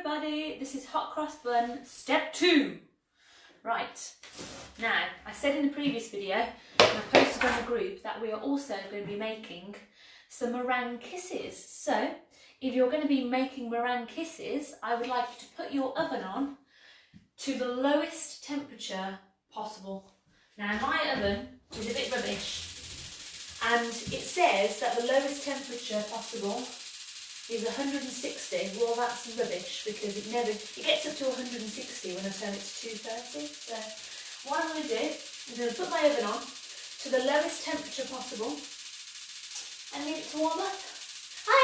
everybody, this is hot cross bun step 2. Right, now I said in the previous video and I posted on the group that we are also going to be making some meringue kisses. So if you're going to be making meringue kisses, I would like you to put your oven on to the lowest temperature possible. Now my oven is a bit rubbish and it says that the lowest temperature possible is 160. Well, that's rubbish because it gets up to 160 when I turn it to 230. So what I'm going to do is I'm going to put my oven on to the lowest temperature possible and leave it to warm up. Hi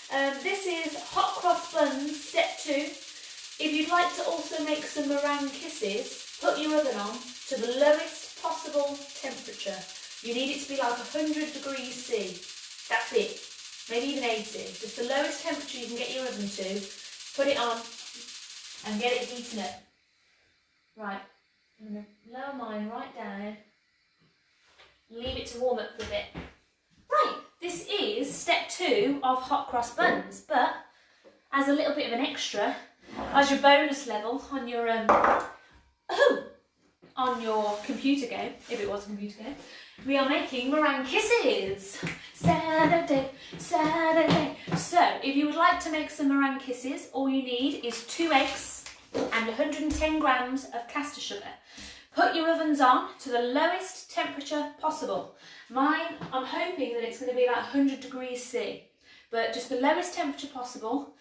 everyone, this is hot cross buns step 2. If you'd like to also make some meringue kisses, put your oven on to the lowest possible temperature. You need it to be like 100 degrees C. That's it. Maybe even 80. Just the lowest temperature you can get your oven to. Put it on and get it heating up. Right, I'm going to lower mine right down. Leave it to warm up for a bit. Right, this is step 2 of hot cross buns, but as a little bit of an extra, as your bonus level on your computer game, if it was a computer game, we are making meringue kisses. Saturday. So, if you would like to make some meringue kisses, all you need is 2 eggs and 110 grams of caster sugar. Put your ovens on to the lowest temperature possible. Mine, I'm hoping that it's going to be like 100 degrees C, but just the lowest temperature possible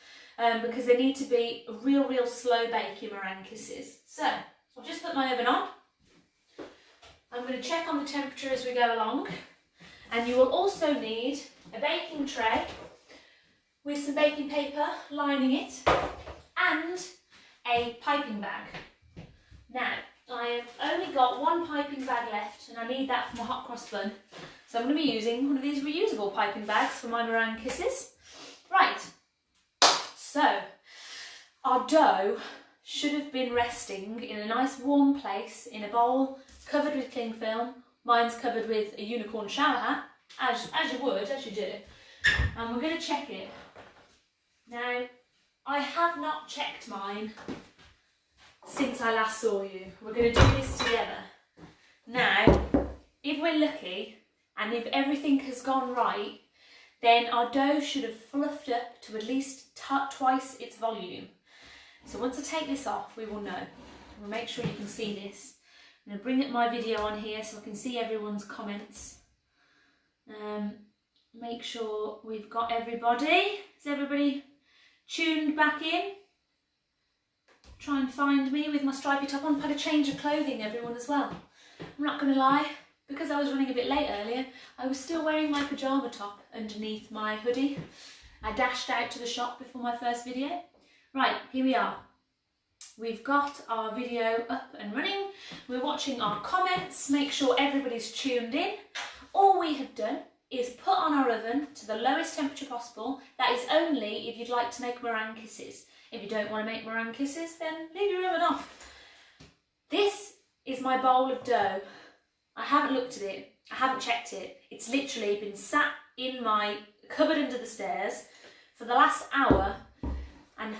because they need to be real slow bake your meringue kisses. So, I've just put my oven on. I'm going to check on the temperature as we go along, and you will also need a baking tray with some baking paper lining it and a piping bag. Now, I have only got 1 piping bag left and I need that for my hot cross bun, so I'm going to be using one of these reusable piping bags for my meringue kisses. Right, so our dough should have been resting in a nice warm place in a bowl covered with cling film. Mine's covered with a unicorn shower hat, as you do. And we're going to check it. Now, I have not checked mine since I last saw you. We're going to do this together. Now, if we're lucky and if everything has gone right, then our dough should have fluffed up to at least twice its volume. So once I take this off, we will know. We'll make sure you can see this. I'm going to bring up my video on here so I can see everyone's comments. Make sure we've got everybody. Is everybody tuned back in? Try and find me with my stripy top on. I've had a change of clothing, everyone, as well. I'm not going to lie, because I was running a bit late earlier, I was still wearing my pyjama top underneath my hoodie. I dashed out to the shop before my first video. Right, here we are. We've got our video up and running. We're watching our comments, make sure everybody's tuned in. All we have done is put on our oven to the lowest temperature possible. That is only if you'd like to make meringue kisses. If you don't want to make meringue kisses, then leave your oven off. This is my bowl of dough. I haven't looked at it, I haven't checked it. It's literally been sat in my cupboard under the stairs for the last hour, and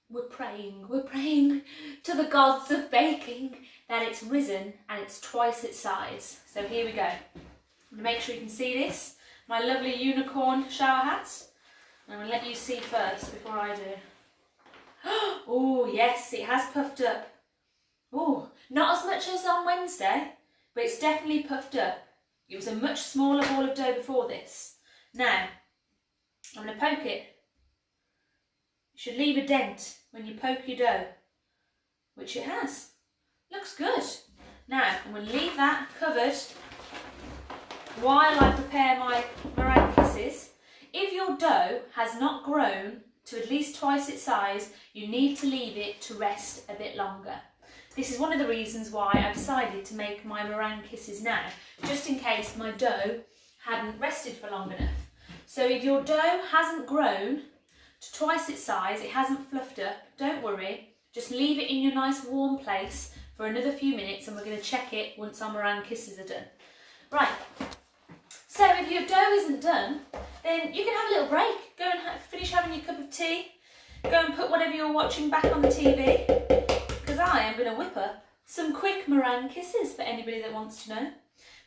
we're praying to the gods of baking that it's risen and it's twice its size. So here we go. I'm going to make sure you can see this. My lovely unicorn shower hat. I'm going to let you see first before I do. Oh yes, it has puffed up. Oh, not as much as on Wednesday, but it's definitely puffed up. It was a much smaller ball of dough before this. Now, I'm going to poke it. You should leave a dent when you poke your dough, which it has. Looks good. Now, I'm going to leave that covered while I prepare my meringue kisses. If your dough has not grown to at least twice its size, you need to leave it to rest a bit longer. This is one of the reasons why I decided to make my meringue kisses now, just in case my dough hadn't rested for long enough. So if your dough hasn't grown to twice its size, it hasn't fluffed up, don't worry, just leave it in your nice warm place for another few minutes and we're going to check it once our meringue kisses are done. Right, so if your dough isn't done, then you can have a little break, go and finish having your cup of tea, go and put whatever you're watching back on the TV, because I am going to whip up some quick meringue kisses for anybody that wants to know.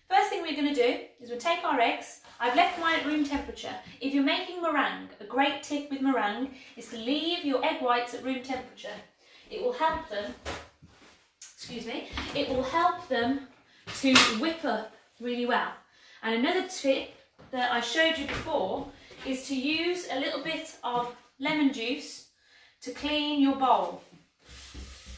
First thing we're going to do is we'll take our eggs. I've left mine at room temperature. If you're making meringue, a great tip with meringue is to leave your egg whites at room temperature. It will help them, it will help them to whip up really well. And another tip that I showed you before is to use a little bit of lemon juice to clean your bowl.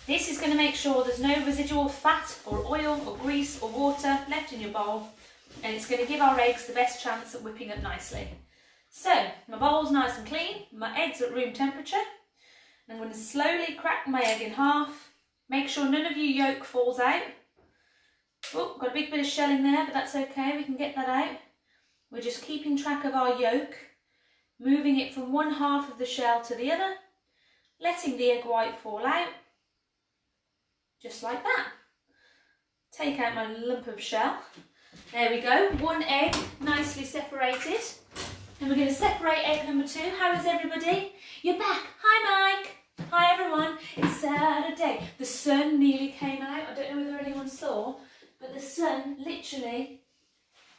This is going to make sure there's no residual fat or oil or grease or water left in your bowl, and it's going to give our eggs the best chance at whipping up nicely. So my bowl's nice and clean, my eggs are at room temperature. I'm going to slowly crack my egg in half. Make sure none of your yolk falls out. Oh, got a big bit of shelling there, but that's okay, we can get that out. We're just keeping track of our yolk, moving it from one half of the shell to the other, letting the egg white fall out, just like that. Take out my lump of shell. There we go, one egg nicely separated. And we're going to separate egg number 2. How is everybody? You're back. Hi Mike. Hi everyone. It's Saturday. The sun nearly came out. I don't know whether anyone saw, but the sun literally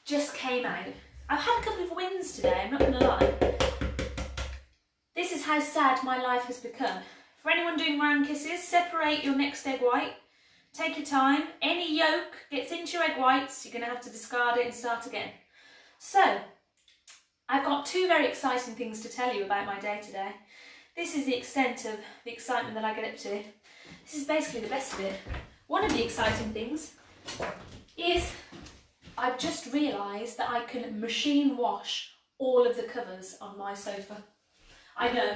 just came out. I've had a couple of wins today, I'm not going to lie. This is how sad my life has become. For anyone doing meringue kisses, separate your next egg white. Take your time. Any yolk gets into your egg whites, you're going to have to discard it and start again. So, I've got 2 very exciting things to tell you about my day today. This is the extent of the excitement that I get up to. This is basically the best of it. One of the exciting things is I've just realised that I can machine wash all of the covers on my sofa. I know.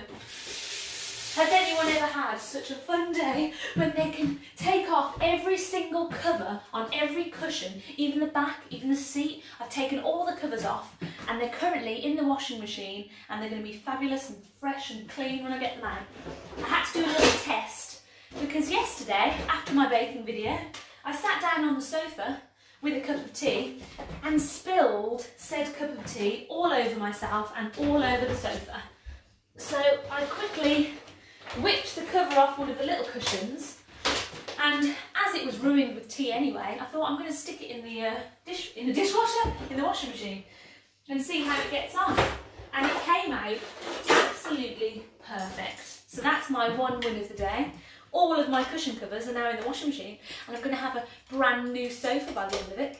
Has anyone ever had such a fun day when they can take off every single cover on every cushion, even the back, even the seat? I've taken all the covers off and they're currently in the washing machine and they're going to be fabulous and fresh and clean when I get them out. I had to do a little test because yesterday, after my baking video, I sat down on the sofa with a cup of tea and spilled said cup of tea all over myself and all over the sofa. So I quickly whipped the cover off one of the little cushions, and as it was ruined with tea anyway, I thought I'm going to stick it in the dishwasher, in the washing machine, and see how it gets on. And it came out absolutely perfect. So that's my one win of the day. All of my cushion covers are now in the washing machine, and I'm going to have a brand new sofa by the end of it.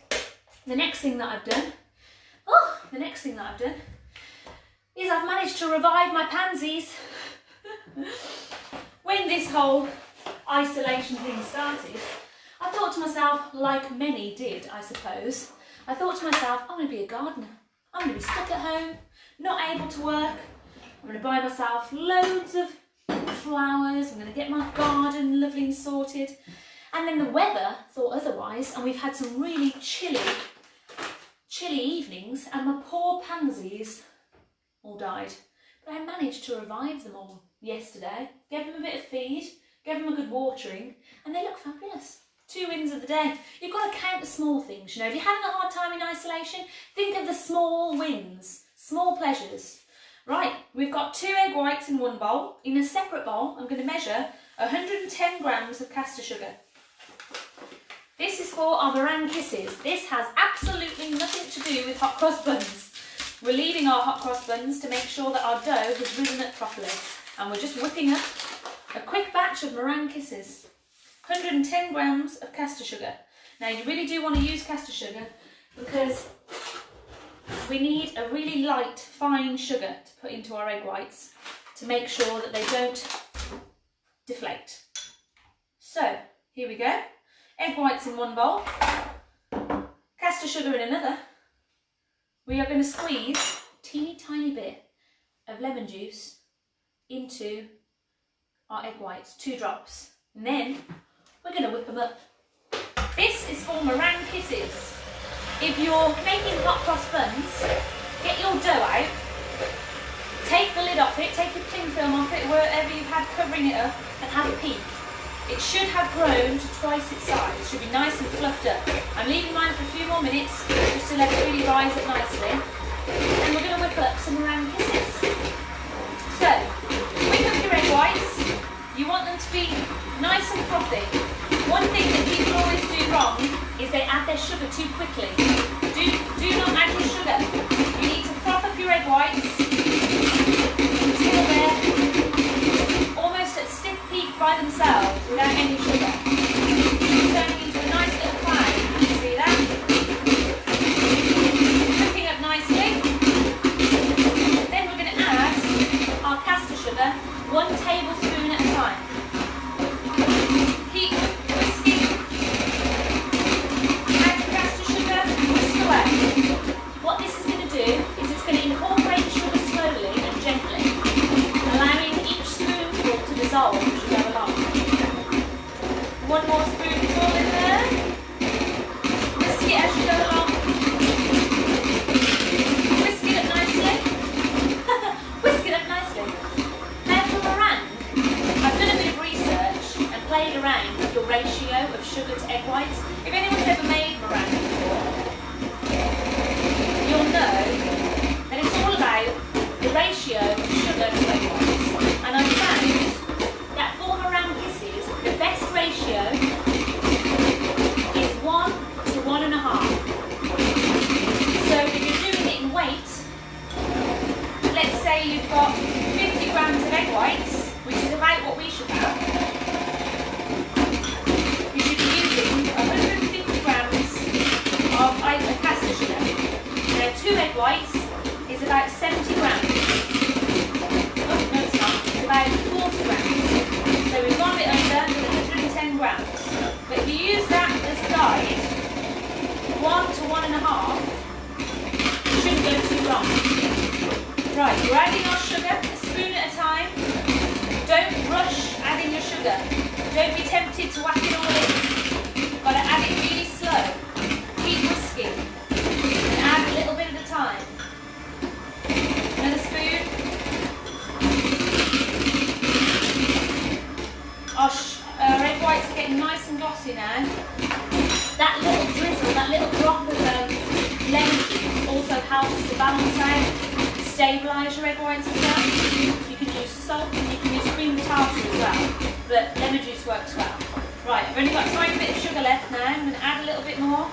The next thing that I've done is I've managed to revive my pansies. When this whole isolation thing started, I thought to myself, like many did, I suppose, I thought to myself, I'm going to be a gardener. I'm going to be stuck at home, not able to work. I'm going to buy myself loads of flowers. I'm going to get my garden lovely and sorted. And then the weather thought otherwise, and we've had some really chilly evenings, and my poor pansies all died. But I managed to revive them all yesterday, gave them a bit of feed, gave them a good watering, and they look fabulous. 2 wins of the day. You've got to count the small things, you know. If you're having a hard time in isolation, think of the small wins, small pleasures. Right, we've got 2 egg whites in one bowl. In a separate bowl, I'm going to measure 110 grams of caster sugar. This is for our meringue kisses. This has absolutely nothing to do with hot cross buns. We're leaving our hot cross buns to make sure that our dough has risen up properly. And we're just whipping up a quick batch of meringue kisses. 110 grams of caster sugar. Now you really do want to use caster sugar because we need a really light, fine sugar to put into our egg whites to make sure that they don't deflate. So here we go. Egg whites in one bowl, caster sugar in another. We are going to squeeze a teeny tiny bit of lemon juice into our egg whites, 2 drops. And then we're going to whip them up. This is for meringue kisses. If you're making hot cross buns, get your dough out, take the lid off it, take the cling film off it, wherever you've had covering it up, and have a peek. It should have grown to twice its size. It should be nice and fluffed up. I'm leaving mine for a few more minutes just to let it really rise up nicely. And we're going to whip up some meringue kisses. So, whip up your egg whites. nice and frothy. One thing that people always do wrong is they add their sugar too quickly. Do not add your sugar. You need to froth up your egg whites until they're almost at stiff peak by themselves without any sugar. Turning into a nice little cloud. See that? Cooking up nicely. Then we're going to add our caster sugar 1 tablespoon at a time. Keep whisking. Add the caster sugar, whisk away. What this is going to do is it's going to incorporate the sugar slowly and gently, allowing each spoonful to dissolve as you go along. 1 more spoonful in there. Whisk it as you go along. Whisk it up nicely. Whisk it up nicely. Now for meringue, I've done a bit of research and played around with the ratio of sugar to egg whites. If anyone's ever made meringue before, you'll know that it's all about the ratio of sugar to egg whites. And I've found that for meringue kisses, the best ratio is 1 to 1.5. So if you're doing it in weight, let's say you've got 50 grams of egg whites, which is about what we should have. You should be using 150 grams of caster sugar. Now 2 egg whites is about 70 grams. Oh, no it's not. It's about 40 grams. So we've gone a bit under with 110 grams. But if you use that as a guide, 1 to 1.5, you shouldn't go too wrong. Right, we're adding our sugar, a spoon at a time. Don't rush adding your sugar. Don't be tempted to whack it all in. You've got to add it really slow. Keep whisking. And add a little bit at a time. Another spoon. Our egg whites are getting nice and glossy now. That little drizzle, that little drop of lemon juice also helps to balance out, stabilise your egg whites as well. You can use salt and you can use cream tartar as well, but lemon juice works well. Right, I've only got a tiny bit of sugar left now. I'm going to add a little bit more.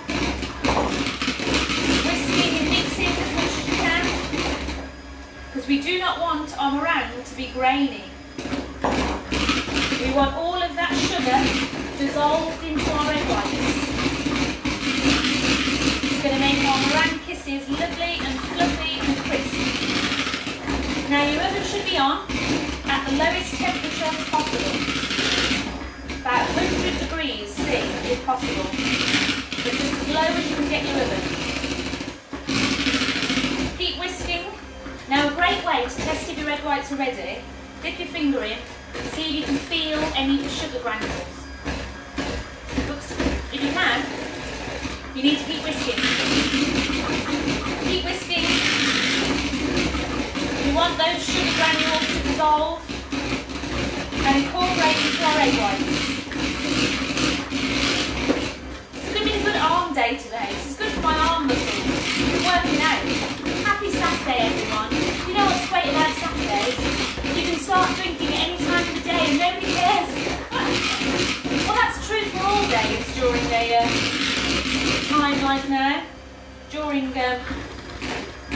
Whisking and mixing as much as you can, because we do not want our meringue to be grainy. We want all of that sugar dissolved into our egg whites. It's going to make our meringue kisses lovely and fluffy and crisp. Now your oven should be on at the lowest temperature possible. About 100 degrees C if possible. But just as low as you can get your oven. Keep whisking. Now a great way to test if your egg whites are ready, dip your finger in and see if you can feel any of the sugar granules. Oops. If you can, you need to keep whisking. Keep whisking. We want those sugar granules to dissolve and incorporate into our egg whites. It's going to be a good arm day today. This is good for my arm muscles. We're working out. Happy Saturday, everyone. You know what's great about Saturdays? You can start drinking at any time of the day and nobody cares. Well, that's true for all days during a time like now. During,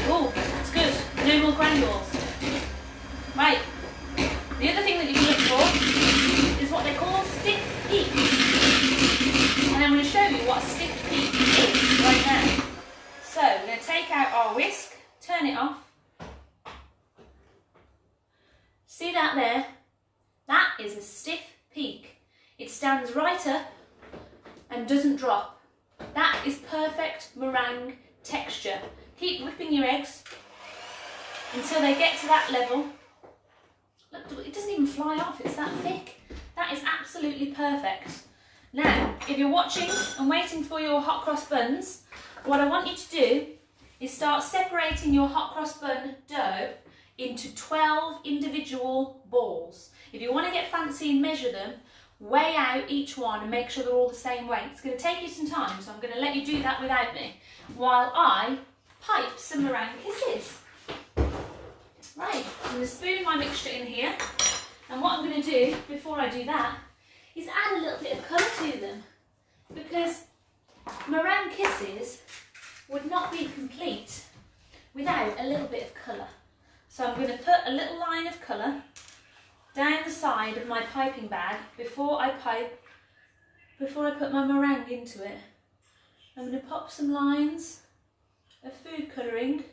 oh, it's good. No more granules. Right. The other thing that you can look for is what they call stiff peaks. And I'm going to show you what a stiff peak is right now. So, we're going to take out our whisk, turn it off. See that there? That is a stiff peak. It stands right up and doesn't drop. That is perfect meringue texture. Keep whipping your eggs until they get to that level. Look, it doesn't even fly off, it's that thick. That is absolutely perfect. Now, if you're watching and waiting for your hot cross buns, what I want you to do is start separating your hot cross bun dough into 12 individual balls. If you want to get fancy and measure them, weigh out each one and make sure they're all the same weight. It's going to take you some time, so I'm going to let you do that without me while I pipe some meringue kisses. Right, I'm going to spoon my mixture in here, and what I'm going to do before I do that is add a little bit of colour to them, because meringue kisses would not be complete without a little bit of colour. So I'm going to put a little line of colour down the side of my piping bag before I put my meringue into it. I'm going to pop some lines of food colouring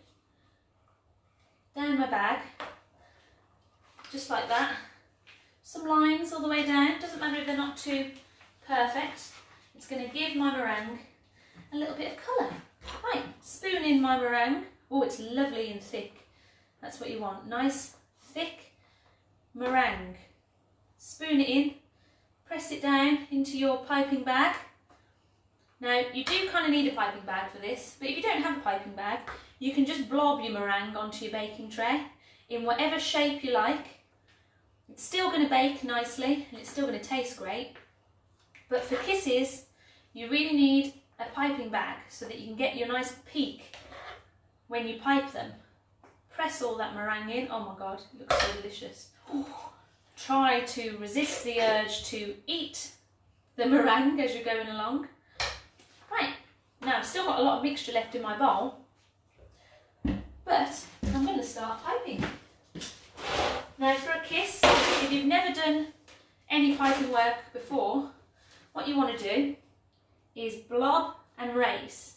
down my bag, just like that. Some lines all the way down, doesn't matter if they're not too perfect. It's going to give my meringue a little bit of colour. Right, spoon in my meringue. Oh, it's lovely and thick. That's what you want, nice, thick meringue. Spoon it in, press it down into your piping bag. Now, you do kind of need a piping bag for this, but if you don't have a piping bag, you can just blob your meringue onto your baking tray in whatever shape you like. It's still going to bake nicely and it's still going to taste great. But for kisses, you really need a piping bag so that you can get your nice peak when you pipe them. Press all that meringue in. Oh my God, it looks so delicious. Ooh. Try to resist the urge to eat the meringue as you're going along. Right, now I've still got a lot of mixture left in my bowl, but I'm going to start piping. Now for a kiss, if you've never done any piping work before, what you want to do is blob and raise.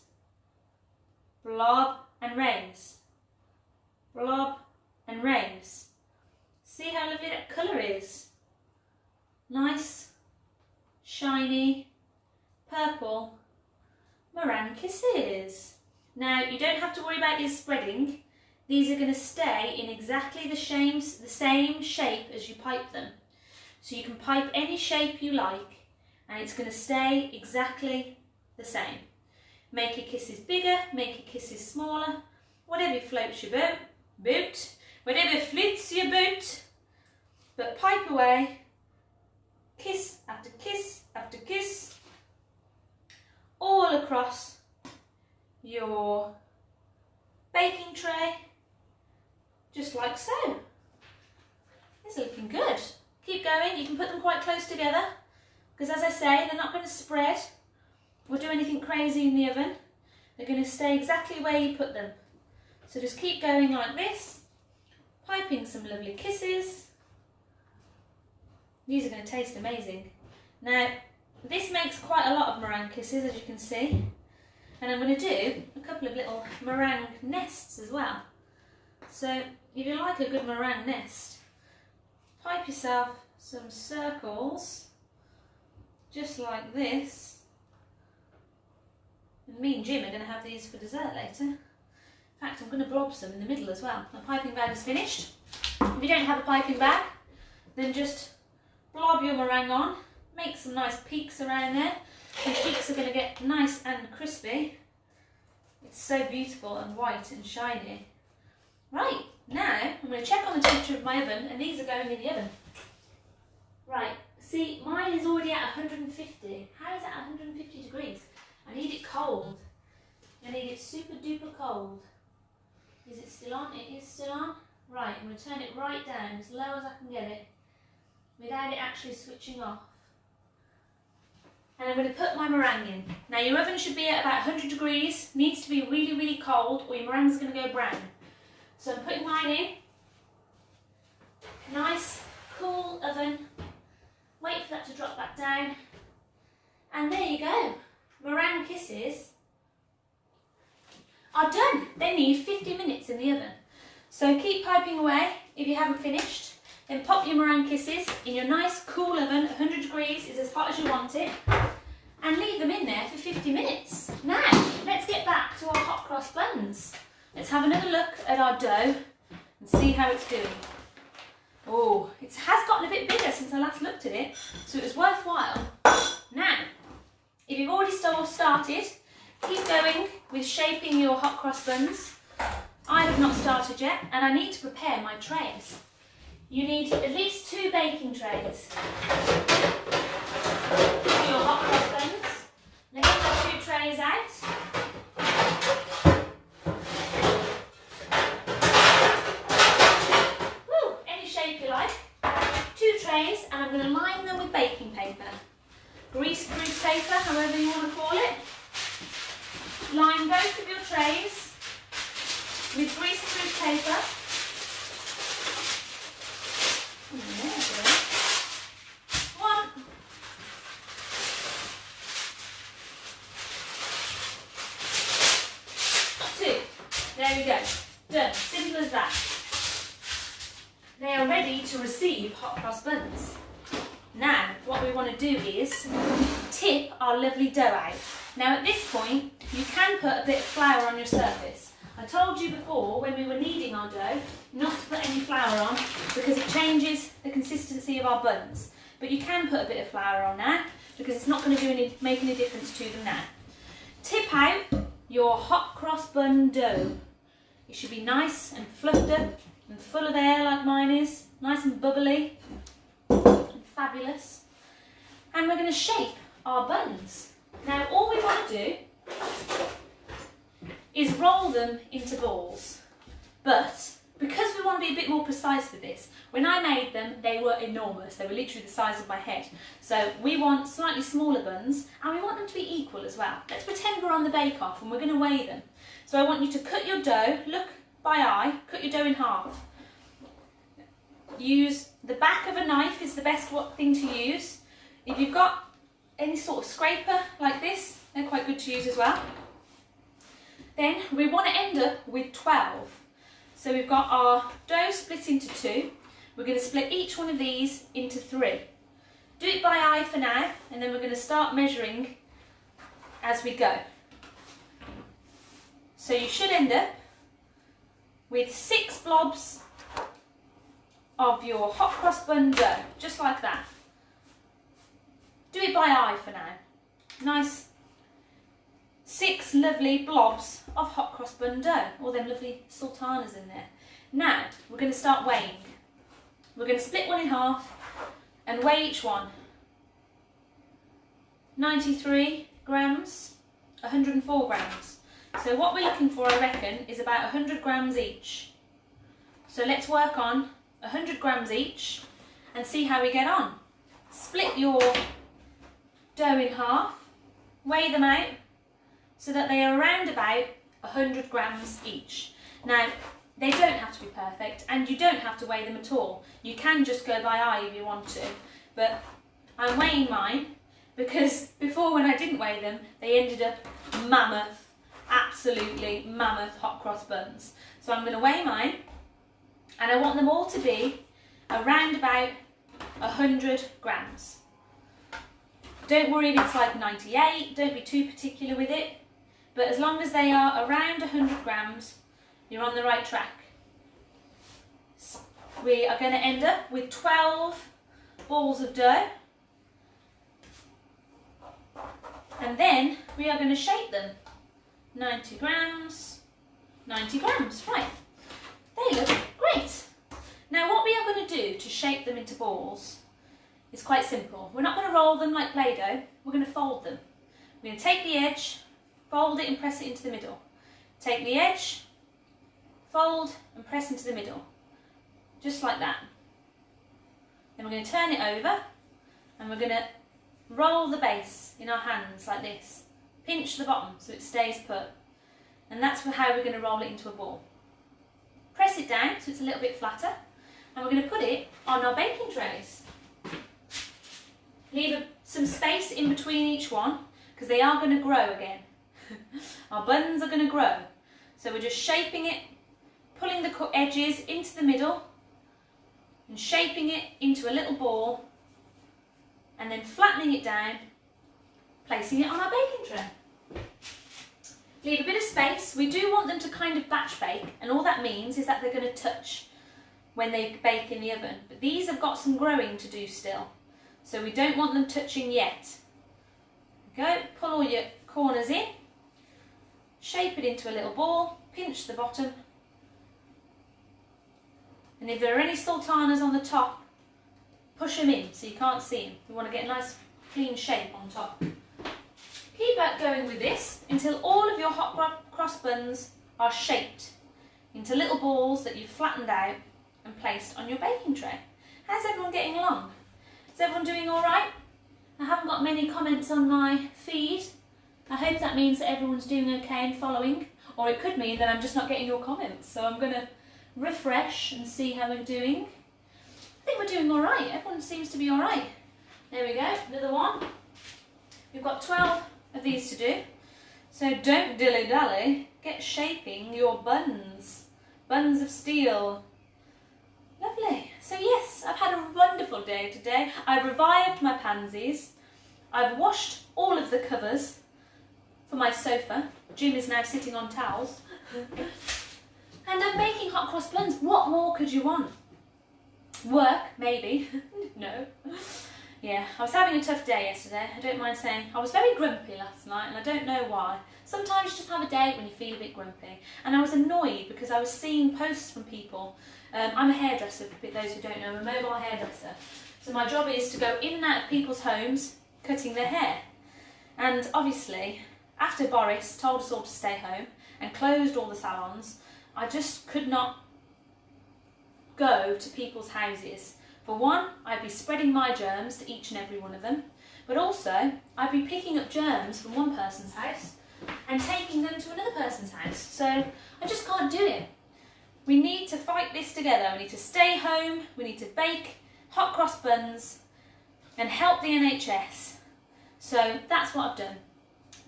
Blob and raise. Blob and raise. See how lovely that colour is? Nice, shiny, purple meringue kisses. Now you don't have to worry about these spreading. These are going to stay in exactly the same shape as you pipe them. So you can pipe any shape you like and it's going to stay exactly the same. Make your kisses bigger, make your kisses smaller, whatever floats your boat, whatever floats your boat. But pipe away, kiss after kiss after kiss, all across your baking tray, just like so. These are looking good. Keep going, you can put them quite close together, because as I say, they're not going to spread or do anything crazy in the oven. They're going to stay exactly where you put them. So just keep going like this, piping some lovely kisses. These are going to taste amazing. Now, this makes quite a lot of meringue kisses, as you can see. And I'm going to do a couple of little meringue nests as well. So, if you like a good meringue nest, pipe yourself some circles, just like this. And me and Jim are going to have these for dessert later. In fact, I'm going to blob some in the middle as well. My piping bag is finished. If you don't have a piping bag, then just blob your meringue on, make some nice peaks around there. The peaks are going to get nice and crispy. It's so beautiful and white and shiny. Right, now I'm going to check on the temperature of my oven, and these are going in the oven. Right, see, mine is already at 150. How is it at 150 degrees? I need it cold. I need it super duper cold. Is it still on? It is still on. Right, I'm going to turn it right down as low as I can get it without it actually switching off. And I'm going to put my meringue in. Now your oven should be at about 100 degrees, needs to be really, really cold or your meringue is going to go brown. So I'm putting mine in. Nice, cool oven. Wait for that to drop back down. And there you go. Meringue kisses are done. They need 50 minutes in the oven. So keep piping away if you haven't finished. Then pop your meringue kisses in your nice cool oven. 100 degrees is as hot as you want it. And leave them in there for 50 minutes. Now, let's get back to our hot cross buns. Let's have another look at our dough and see how it's doing. Oh, it has gotten a bit bigger since I last looked at it, so it was worthwhile. Now, if you've already started, keep going with shaping your hot cross buns. I have not started yet, and I need to prepare my trays. You need at least 2 baking trays for your hot cross buns. Now get your 2 trays out. Woo, any shape you like. 2 trays. trays and I'm going to line them with baking paper. Grease-proof paper, however you want to call it. Line both of your trays with grease-proof paper. One. Two. There we go. Done. Simple as that. They are ready to receive hot cross buns. Now, what we want to do is tip our lovely dough out. Now at this point, you can put a bit of flour on your surface. I told you before, when we were kneading our dough, not to put any flour on because it changes the consistency of our buns. But you can put a bit of flour on now because it's not going to make any difference to them now. Tip out your hot cross bun dough. It should be nice and fluffed up and full of air like mine is, nice and bubbly and fabulous. And we're going to shape our buns. Now all we want to do is roll them into balls, but because we want to be a bit more precise with this, when I made them they were enormous, they were literally the size of my head. So we want slightly smaller buns and we want them to be equal as well. Let's pretend we're on the bake-off and we're going to weigh them. So I want you to cut your dough, look by eye, cut your dough in half. Use the back of a knife is the best thing to use. If you've got any sort of scraper like this, they're quite good to use as well. Then we want to end up with 12. So we've got our dough split into 2. We're going to split each one of these into 3. Do it by eye for now, and then we're going to start measuring as we go. So you should end up with 6 blobs of your hot cross bun dough, just like that. Do it by eye for now. Nice 6 lovely blobs of hot cross bun dough, all them lovely sultanas in there. Now we're going to start weighing. We're going to split one in half and weigh each one. 93 grams, 104 grams. So what we're looking for, I reckon, is about 100 grams each. So let's work on 100 grams each and see how we get on. Split your dough in half, weigh them out so that they are around about 100 grams each. Now, they don't have to be perfect and you don't have to weigh them at all. You can just go by eye if you want to, but I'm weighing mine because before, when I didn't weigh them, they ended up mammoth, absolutely mammoth hot cross buns. So I'm going to weigh mine and I want them all to be around about 100 grams. Don't worry if it's like 98, don't be too particular with it, but as long as they are around 100 grams, you're on the right track. We are going to end up with 12 balls of dough, and then we are going to shape them. 90 grams, 90 grams, right. They look great. Now what we are going to do to shape them into balls is quite simple. We're not going to roll them like Play-Doh, we're going to fold them. We're going to take the edge, fold it and press it into the middle. Take the edge, fold and press into the middle. Just like that. Then we're going to turn it over and we're going to roll the base in our hands like this. Pinch the bottom so it stays put. And that's how we're going to roll it into a ball. Press it down so it's a little bit flatter and we're going to put it on our baking trays. Leave some space in between each one because they are going to grow again. Our buns are going to grow. So we're just shaping it, pulling the edges into the middle and shaping it into a little ball and then flattening it down, placing it on our baking tray. Leave a bit of space. We do want them to kind of batch bake, and all that means is that they're going to touch when they bake in the oven. But these have got some growing to do still, so we don't want them touching yet. Go, pull all your corners in, shape it into a little ball, pinch the bottom, and if there are any sultanas on the top, push them in so you can't see them. We want to get a nice clean shape on top. Keep that going with this until all of your hot cross buns are shaped into little balls that you've flattened out and placed on your baking tray. How's everyone getting along? Is everyone doing all right? I haven't got many comments on my feed. I hope that means that everyone's doing okay and following, or it could mean that I'm just not getting your comments. So I'm going to refresh and see how we're doing. I think we're doing all right. Everyone seems to be all right. There we go, another one. We've got 12 of these to do. So don't dilly-dally, get shaping your buns. Buns of steel. Lovely. So yes, I've had a wonderful day today. I've revived my pansies. I've washed all of the covers for my sofa. Jim is now sitting on towels. And I'm making hot cross buns. What more could you want? Work, maybe. No. Yeah, I was having a tough day yesterday, I don't mind saying. I was very grumpy last night and I don't know why. Sometimes you just have a day when you feel a bit grumpy. And I was annoyed because I was seeing posts from people. I'm a hairdresser, for those who don't know, I'm a mobile hairdresser. So my job is to go in and out of people's homes cutting their hair. And obviously, after Boris told us all to stay home and closed all the salons, I just could not go to people's houses. For one, I'd be spreading my germs to each and every one of them, but also I'd be picking up germs from one person's house and taking them to another person's house. So I just can't do it. We need to fight this together. We need to stay home, we need to bake hot cross buns and help the NHS. So that's what I've done.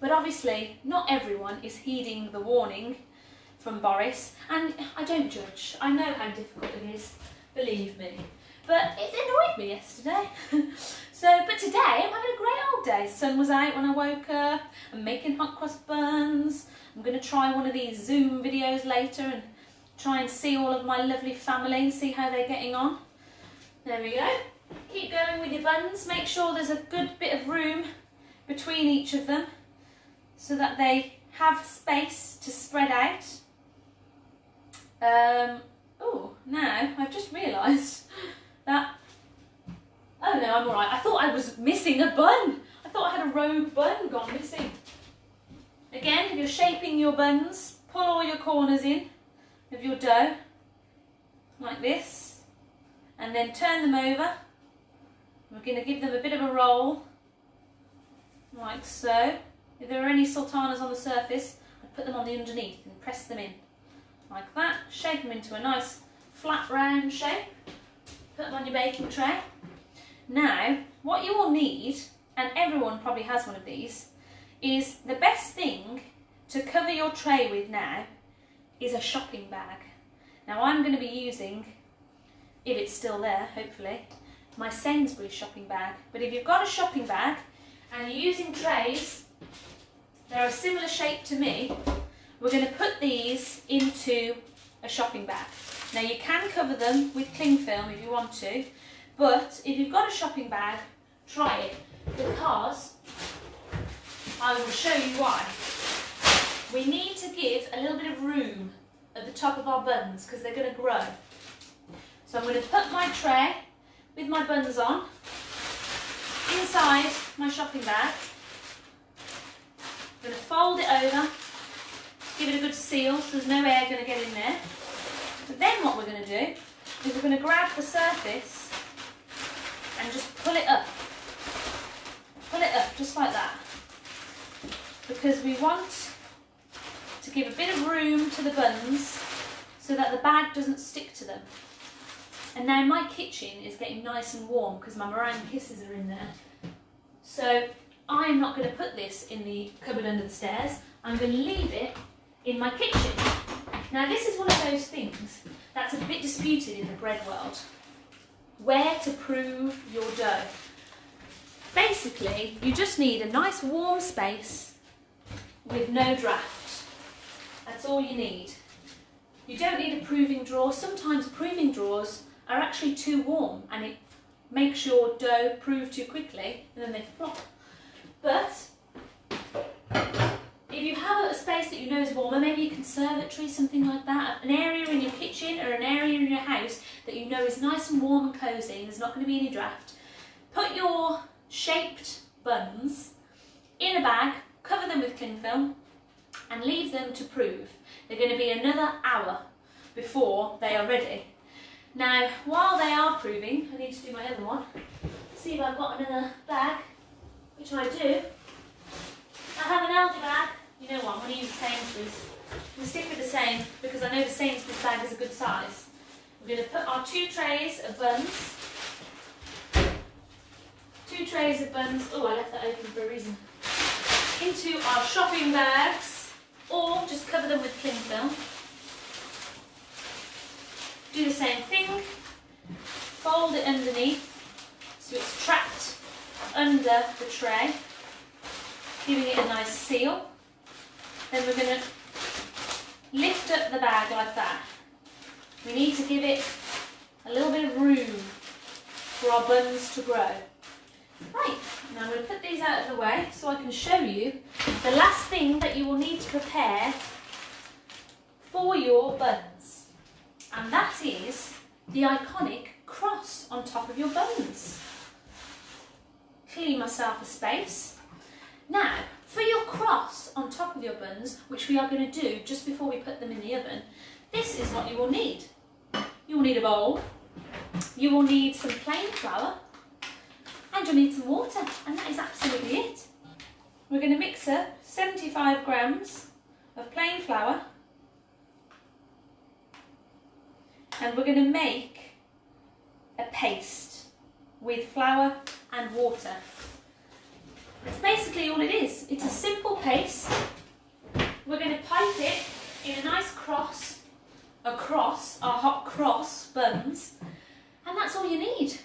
But obviously not everyone is heeding the warning from Boris, and I don't judge. I know how difficult it is, believe me. But it annoyed me yesterday. But today I'm having a great old day. Sun was out when I woke up. I'm making hot cross buns. I'm going to try one of these Zoom videos later and try and see all of my lovely family and see how they're getting on. There we go. Keep going with your buns. Make sure there's a good bit of room between each of them so that they have space to spread out. Oh, now I've just realised that, oh no, I'm alright. I thought I was missing a bun. I thought I had a rogue bun gone missing. Again, if you're shaping your buns, pull all your corners in of your dough, like this, and then turn them over. We're going to give them a bit of a roll, like so. If there are any sultanas on the surface, I'd put them on the underneath and press them in, like that. Shape them into a nice flat round shape. Put them on your baking tray. Now, what you will need, and everyone probably has one of these, is the best thing to cover your tray with now is a shopping bag. Now I'm going to be using, if it's still there, hopefully, my Sainsbury's shopping bag. But if you've got a shopping bag and you're using trays, they're a similar shape to me, we're going to put these into a shopping bag. Now you can cover them with cling film if you want to, but if you've got a shopping bag, try it, because I will show you why. We need to give a little bit of room at the top of our buns because they're going to grow. So I'm going to put my tray with my buns on inside my shopping bag. I'm going to fold it over, give it a good seal so there's no air going to get in there. But then what we're going to do is we're going to grab the surface and just pull it up. Pull it up just like that. Because we want to give a bit of room to the buns so that the bag doesn't stick to them. And now my kitchen is getting nice and warm because my meringue kisses are in there. So I'm not going to put this in the cupboard under the stairs. I'm going to leave it in my kitchen. Now this is one of those things that's a bit disputed in the bread world. Where to prove your dough. Basically, you just need a nice warm space with no draft. That's all you need. You don't need a proving drawer. Sometimes proving drawers are actually too warm and it makes your dough prove too quickly and then they flop. But if you have a space that you know is warmer, maybe a conservatory, something like that, an area in your kitchen or an area in your house that you know is nice and warm and cosy and there's not going to be any draft, put your shaped buns in a bag, cover them with cling film and leave them to prove. They're going to be another hour before they are ready. Now, while they are proving, I need to do my other one. See if I've got another bag, which I do. I have an Aldi bag. You know what, I'm going to use Sainsbury's. I'm going to stick with the same because I know the Sainsbury's bag is a good size. We're going to put our 2 trays of buns. 2 trays of buns. Oh, I left that open for a reason. Into our shopping bags, or just cover them with cling film. Do the same thing. Fold it underneath so it's trapped under the tray, giving it a nice seal. Then we're going to lift up the bag like that. We need to give it a little bit of room for our buns to grow. Right, now I'm going to put these out of the way so I can show you the last thing that you will need to prepare for your buns. And that is the iconic cross on top of your buns. Clean myself a space. Now, for your cross on top of your buns, which we are going to do just before we put them in the oven, this is what you will need. You will need a bowl, you will need some plain flour, and you'll need some water, and that is absolutely it. We're going to mix up 75 grams of plain flour, and we're going to make a paste with flour and water. That's basically all it is. It's a simple paste. We're going to pipe it in a nice cross across our hot cross buns, and that's all you need.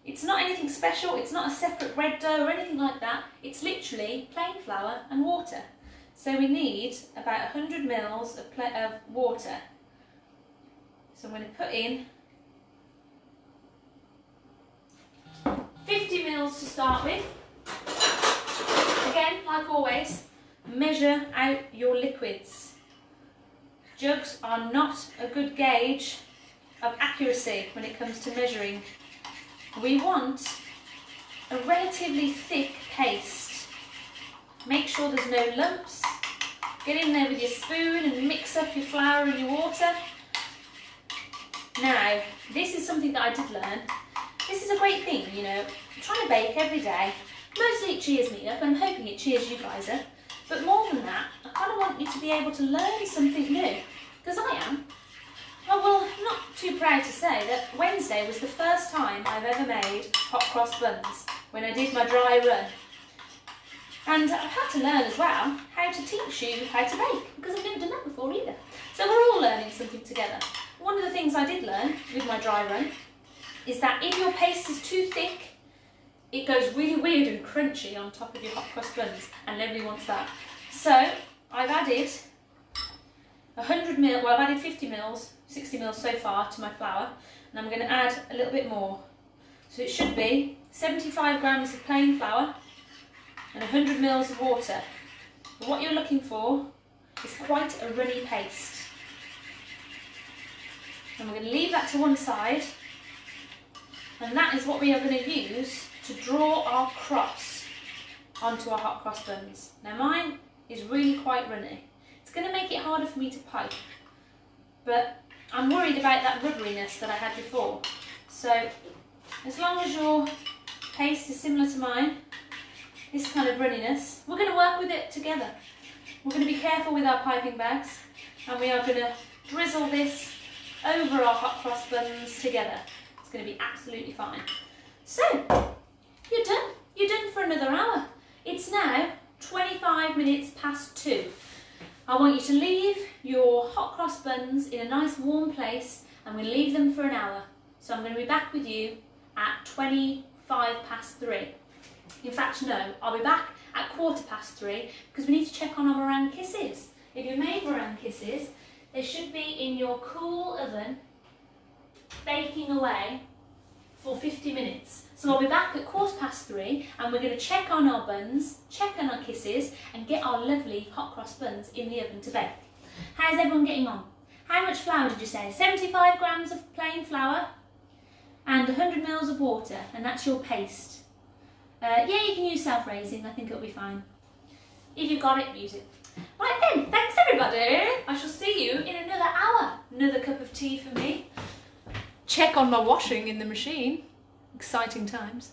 It's not anything special, it's not a separate bread dough or anything like that. It's literally plain flour and water. So we need about 100 mils of water. So I'm going to put in 50 mils to start with. Again, like always, measure out your liquids. Jugs are not a good gauge of accuracy when it comes to measuring. We want a relatively thick paste. Make sure there's no lumps. Get in there with your spoon and mix up your flour and your water. Now, this is something that I did learn. This is a great thing, you know, I'm trying to bake every day. Mostly it cheers me up, and I'm hoping it cheers you guys up. But more than that, I kind of want you to be able to learn something new, because I am. Well, I'm not too proud to say that Wednesday was the first time I've ever made hot cross buns, when I did my dry run. And I've had to learn as well how to teach you how to bake, because I've never done that before either. So we're all learning something together. One of the things I did learn with my dry run is that if your paste is too thick, it goes really weird and crunchy on top of your hot cross buns, and nobody wants that. So I've added 100 ml, well, I've added 50 mils, 60 mils so far to my flour, and I'm going to add a little bit more. So it should be 75 grams of plain flour and 100 mils of water. But what you're looking for is quite a runny paste. And we're going to leave that to one side, and that is what we are going to use to draw our cross onto our hot cross buns. Now mine is really quite runny. It's going to make it harder for me to pipe, but I'm worried about that rubberiness that I had before. So as long as your paste is similar to mine, this kind of runniness, we're going to work with it together. We're going to be careful with our piping bags, and we are going to drizzle this over our hot cross buns together. It's going to be absolutely fine. So, you're done. You're done for another hour. It's now 25 minutes past 2. I want you to leave your hot cross buns in a nice warm place, and we'll leave them for an hour. So I'm going to be back with you at 25 past 3. In fact, no, I'll be back at 3:15 because we need to check on our meringue kisses. If you made meringue kisses, they should be in your cool oven, baking away for 50 minutes. So I'll be back at 3:15 and we're going to check on our buns, check on our kisses, and get our lovely hot cross buns in the oven to bake. How's everyone getting on? How much flour did you say? 75 grams of plain flour and 100 mils of water, and that's your paste. Yeah, you can use self-raising, I think it'll be fine. If you've got it, use it. Right then, thanks everybody. I shall see you in another hour. Another cup of tea for me. Check on my washing in the machine. Exciting times.